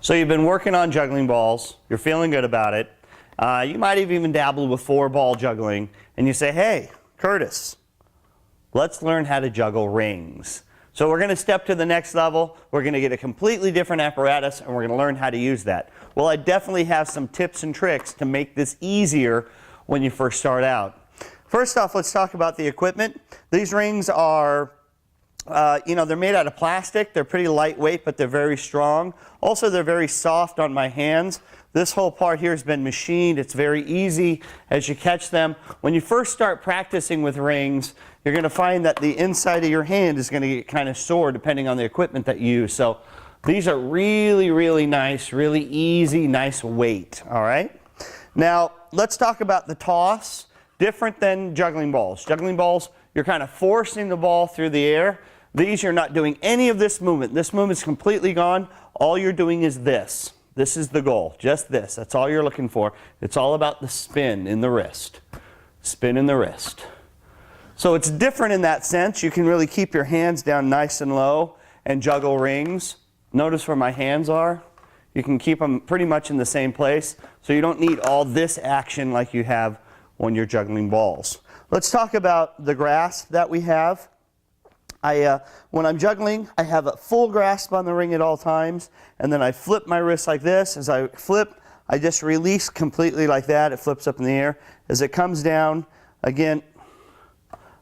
So you've been working on juggling balls, you're feeling good about it. You might have even dabbled with 4-ball juggling, and you say, hey, Curtis, let's learn how to juggle rings. So we're going to step to the next level, we're going to get a completely different apparatus, and we're going to learn how to use that. Well, I definitely have some tips and tricks to make this easier when you first start out. First off, let's talk about the equipment. These rings are they're made out of plastic. They're pretty lightweight, but they're very strong. Also, they're very soft on my hands. This whole part here has been machined. It's very easy as you catch them. When you first start practicing with rings, you're going to find that the inside of your hand is going to get kind of sore depending on the equipment that you use. So these are really, really nice, really easy, nice weight. All right. Now, let's talk about the toss. Different than juggling balls. Juggling balls, you're kind of forcing the ball through the air. These, you're not doing any of this movement. This movement is completely gone. All you're doing is this. This is the goal, just this. That's all you're looking for. It's all about the spin in the wrist. Spin in the wrist. So it's different in that sense. You can really keep your hands down nice and low and juggle rings. Notice where my hands are. You can keep them pretty much in the same place. So you don't need all this action like you have when you're juggling balls. Let's talk about the grasp that we have. When I'm juggling, I have a full grasp on the ring at all times, and then I flip my wrist like this. As I flip, I just release completely like that. It flips up in the air. As it comes down, again,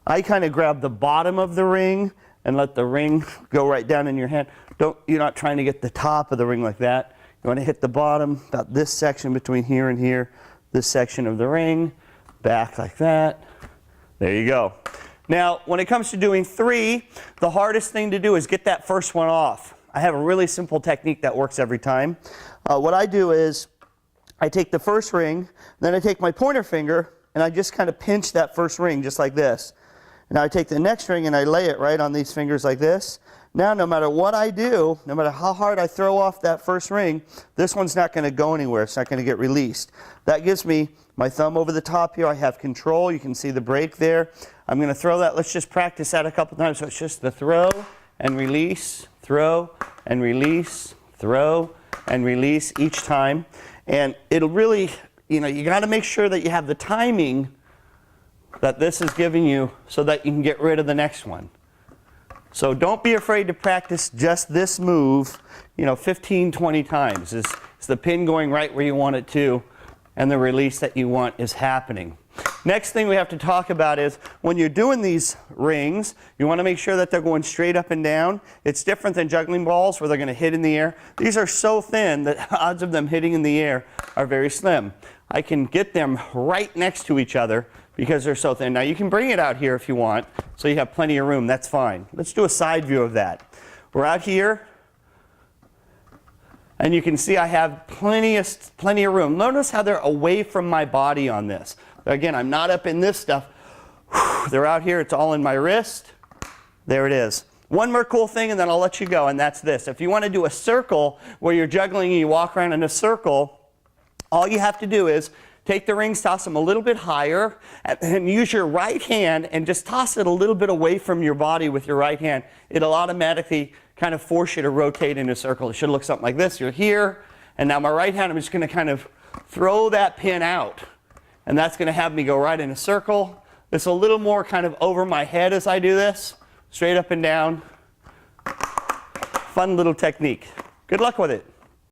I kind of grab the bottom of the ring and let the ring go right down in your hand. You're not trying to get the top of the ring like that. You want to hit the bottom, about this section between here and here, this section of the ring, back like that. There you go. Now, when it comes to doing 3, the hardest thing to do is get that first one off. I have a really simple technique that works every time. What I do is I take the first ring, then I take my pointer finger, and I just kind of pinch that first ring just like this. And now I take the next ring and I lay it right on these fingers like this. Now, no matter what I do, no matter how hard I throw off that first ring, this one's not going to go anywhere. It's not going to get released. That gives me my thumb over the top here. I have control. You can see the break there. I'm going to throw that. Let's just practice that a couple times. So it's just the throw and release, throw and release, throw and release each time. And it'll really, you got to make sure that you have the timing that this is giving you so that you can get rid of the next one. So don't be afraid to practice just this move, 15, 20 times. Is the pin going right where you want it to, and the release that you want is happening. Next thing we have to talk about is when you're doing these rings, you want to make sure that they're going straight up and down. It's different than juggling balls where they're going to hit in the air. These are so thin that odds of them hitting in the air are very slim. I can get them right next to each other because they're so thin. Now you can bring it out here if you want, so you have plenty of room. That's fine. Let's do a side view of that. We're out here, and you can see I have plenty of room. Notice how they're away from my body on this. Again, I'm not up in this stuff. They're out here. It's all in my wrist. There it is. One more cool thing, and then I'll let you go, and that's this. If you want to do a circle where you're juggling and you walk around in a circle, all you have to do is take the rings, toss them a little bit higher, and use your right hand and just toss it a little bit away from your body with your right hand. It'll automatically kind of force you to rotate in a circle. It should look something like this. You're here, and now my right hand, I'm just going to kind of throw that pin out. And that's going to have me go right in a circle. It's a little more kind of over my head as I do this. Straight up and down. Fun little technique. Good luck with it.